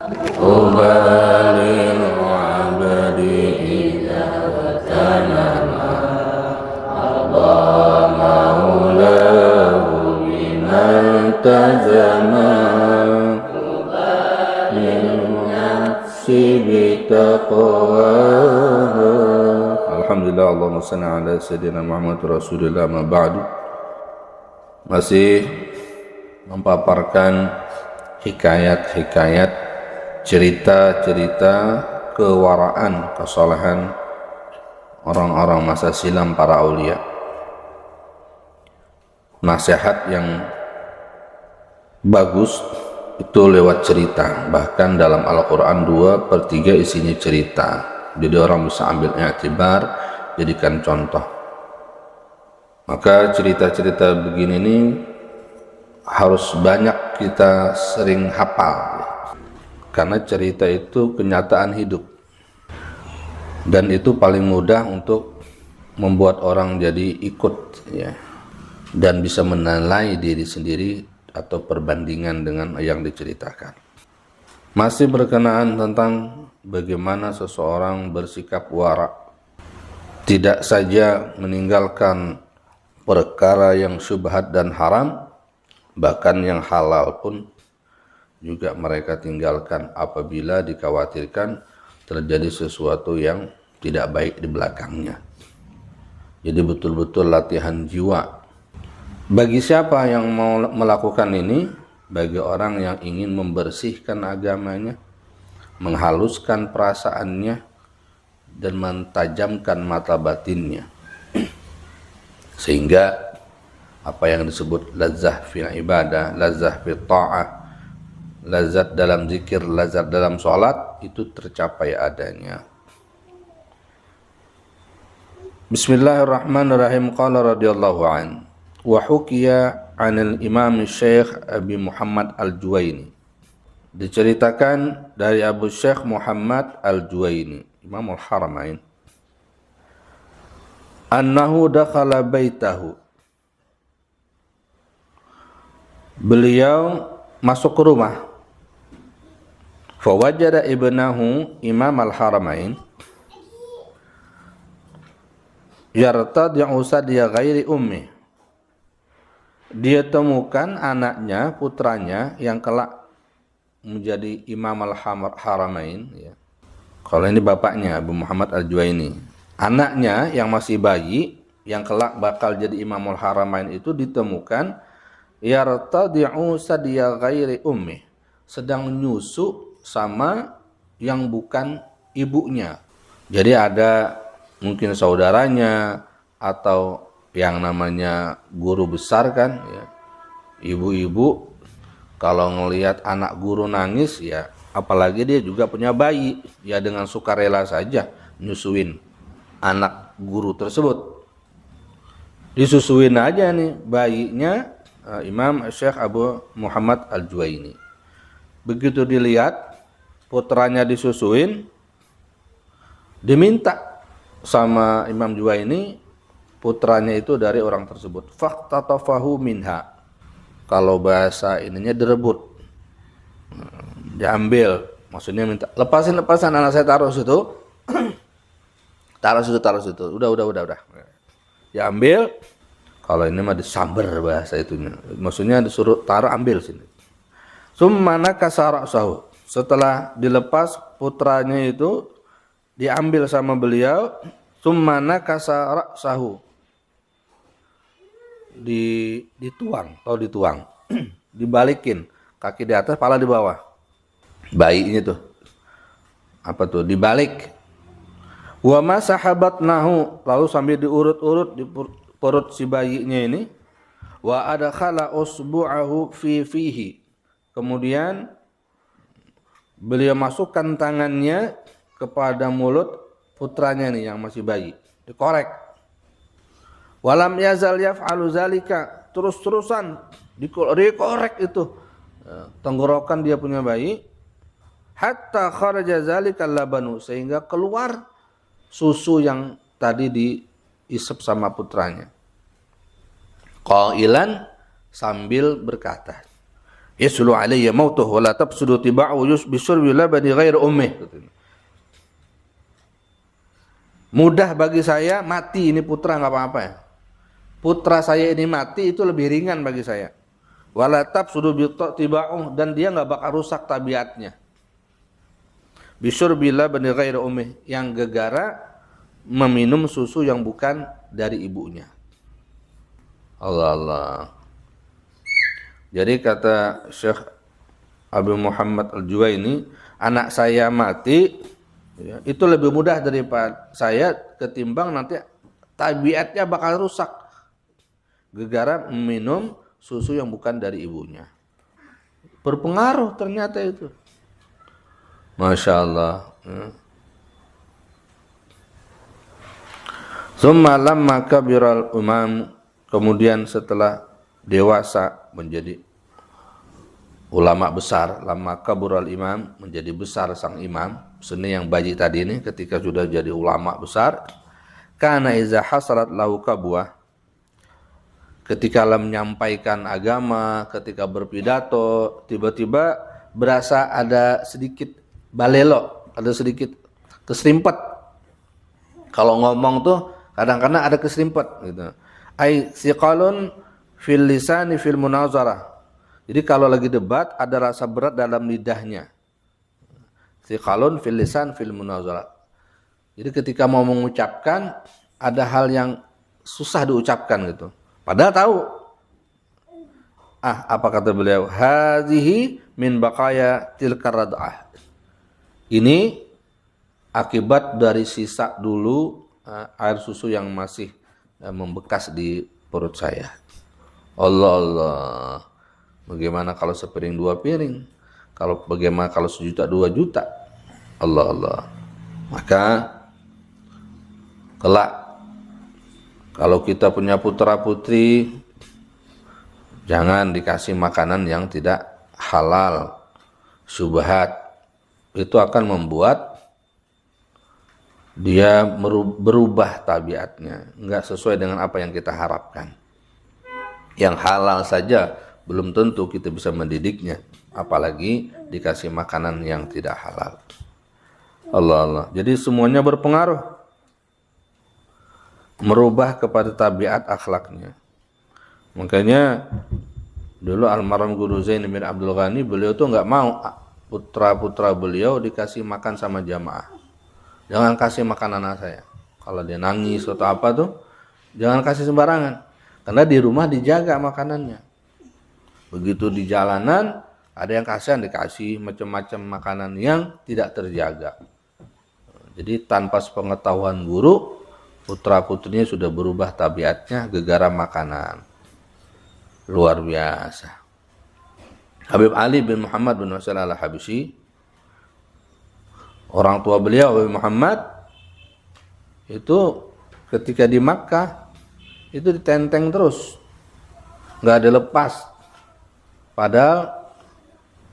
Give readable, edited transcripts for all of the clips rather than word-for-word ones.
طوبى للعبد إذا اغتنم رضا مولاه بما التزم للنفس بتقواها. Alhamdulillah, Allahumma salli ala sayyidina Muhammad Rasulullah ma ba'du. Masih memaparkan hikayat-hikayat, cerita-cerita kewaraan, kesalehan orang-orang masa silam, para aulia. Nasihat yang bagus itu lewat cerita. Bahkan dalam Al-Quran 2/3 isinya cerita. Jadi orang bisa ambil i'tibar, jadikan contoh. Maka cerita-cerita begini ini harus banyak kita sering hafal, karena cerita itu kenyataan hidup, dan itu paling mudah untuk membuat orang jadi ikut, ya, dan bisa menilai diri sendiri atau perbandingan dengan yang diceritakan. Masih berkenaan tentang bagaimana seseorang bersikap wara, tidak saja meninggalkan perkara yang syubhat dan haram, bahkan yang halal pun juga mereka tinggalkan apabila dikhawatirkan terjadi sesuatu yang tidak baik di belakangnya. Jadi betul-betul latihan jiwa. Bagi siapa yang mau melakukan ini? Bagi orang yang ingin membersihkan agamanya, menghaluskan perasaannya, dan mentajamkan mata batinnya, sehingga apa yang disebut lazah fil ibadah, lazah fil ta'ah, lazat dalam zikir, lazat dalam sholat, itu tercapai adanya. Bismillahirrahmanirrahim. Qala radhiyallahu an wa hukiya 'anil Imam Syekh Abi Muhammad Al-Juwaini. Diceritakan dari Abu Syekh Muhammad Al-Juwaini, Imam Al-Haramain, annahu dakhala baitahu. Beliau masuk ke rumah. Fawajada ibnahu Imam Al-Haramain yartadi'u sadya ghairi ummi. Dia temukan anaknya, putranya yang kelak menjadi Imam Al-Haramain, ya. Kalau ini bapaknya Abu Muhammad Al-Juwaini, anaknya yang masih bayi yang kelak bakal jadi Imam Al-Haramain itu ditemukan yartadi'u sadya ghairi ummi, sedang menyusu sama yang bukan ibunya. Jadi ada mungkin saudaranya atau yang namanya guru besar kan, ya. Ibu-ibu kalau ngelihat anak guru nangis, ya apalagi dia juga punya bayi, ya dengan sukarela saja nyusuin anak guru tersebut. Disusuin aja nih bayinya Imam Syekh Abu Muhammad Al-Juwaini. Begitu dilihat putranya disusuin, diminta sama Imam Juwaini putranya itu dari orang tersebut. Faqtatafahu minha. Kalau bahasa ininya direbut, diambil, maksudnya minta lepasin anak saya, taruh situ. taruh situ. Udah. Diambil. Kalau ini mah disamber bahasa itunya. Maksudnya disuruh taruh, ambil sini. Summana kasara sahu. Setelah dilepas putranya itu diambil sama beliau, summana kasara sahu. Dituang, dibalikin, kaki di atas, kepala di bawah. Bayinya tuh apa tuh, dibalik. Wa ma sahabatnahu, lalu sambil diurut-urut di perut si bayinya ini. Wa adkhala usbu'ahu fihi, kemudian beliau masukkan tangannya kepada mulut putranya nih yang masih bayi, dikorek. Walam yazal yaf'alu zalika, terus-terusan dikorek itu tenggorokan dia punya bayi, hatta kharaja zalika labanu, sehingga keluar susu yang tadi diisep sama putranya. Qailan, sambil berkata, Yaslu alayya mautuh wa la tafsudu tiba'u bisyurbi labani ghair ummih. Mudah bagi saya mati ini putra, nggak apa-apa ya. Putra saya ini mati itu lebih ringan bagi saya. Wala tafsudu tiba'u, dan dia nggak bakal rusak tabiatnya. Bisyurbi labani ghair ummih, yang gegara meminum susu yang bukan dari ibunya. Allah Allah. Jadi kata Syekh Abu Muhammad Al-Juwaini, anak saya mati ya, itu lebih mudah daripada saya ketimbang nanti tabiatnya bakal rusak gegara minum susu yang bukan dari ibunya. Berpengaruh ternyata itu. Masya Allah. Summa lamma kabiral umam, kemudian setelah dewasa menjadi ulama besar, lama kabural imam, menjadi besar sang imam, seni yang baji tadi ini ketika sudah jadi ulama besar, kana iza hasarat lahu kabwah, ketika menyampaikan agama, ketika berpidato, tiba-tiba berasa ada sedikit balelo, ada sedikit keserimpet. Kalau ngomong tuh kadang-kadang ada keserimpet gitu. Ai siqalun fil lisani fil munazarah. Jadi kalau lagi debat ada rasa berat dalam lidahnya. Siqalun fil lisan fil munazarah. Jadi ketika mau mengucapkan ada hal yang susah diucapkan gitu. Padahal tahu. Apa kata beliau? Hazihi min baqaya tilkar rad'ah. Ini akibat dari sisa dulu air susu yang masih membekas di perut saya. Allah Allah. Bagaimana kalau sepiring 2 piring? Bagaimana kalau 1 juta 2 juta? Allah Allah. Maka kelak kalau kita punya putra putri, jangan dikasih makanan yang tidak halal, syubhat. Itu akan membuat dia berubah tabiatnya, enggak sesuai dengan apa yang kita harapkan. Yang halal saja belum tentu kita bisa mendidiknya, apalagi dikasih makanan yang tidak halal. Allah Allah. Jadi semuanya berpengaruh, merubah kepada tabiat akhlaknya. Makanya dulu almarhum Guru Zain bin Abdul Ghani, beliau tuh enggak mau putra-putra beliau dikasih makan sama jamaah. Jangan kasih makan anak saya. Kalau dia nangis atau apa tuh, jangan kasih sembarangan. Karena di rumah dijaga makanannya. Begitu di jalanan, ada yang kasihan dikasih macam-macam makanan yang tidak terjaga. Jadi tanpa sepengetahuan guru, putra-putrinya sudah berubah tabiatnya gegara makanan. Luar biasa. Habib Ali bin Muhammad bin Husain al-Habsyi, orang tua beliau Habib Muhammad, itu ketika di Makkah itu ditenteng terus, nggak ada lepas. Padahal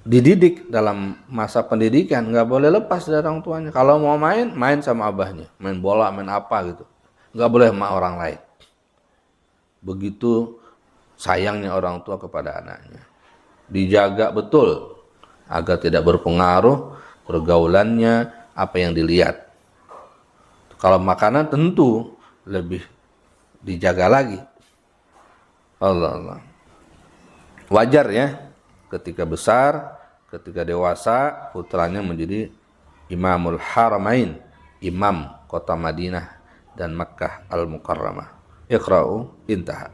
dididik dalam masa pendidikan, nggak boleh lepas dari orang tuanya. Kalau mau main sama abahnya, main bola, main apa gitu, nggak boleh sama orang lain. Begitu sayangnya orang tua kepada anaknya, dijaga betul agar tidak berpengaruh pergaulannya, apa yang dilihat. Kalau makanan tentu lebih dijaga lagi. Allah Allah. Wajar ya, ketika besar, ketika dewasa, putranya menjadi Imamul Haramain, imam kota Madinah dan Makkah Al-Mukarramah. Iqra'u, intaha.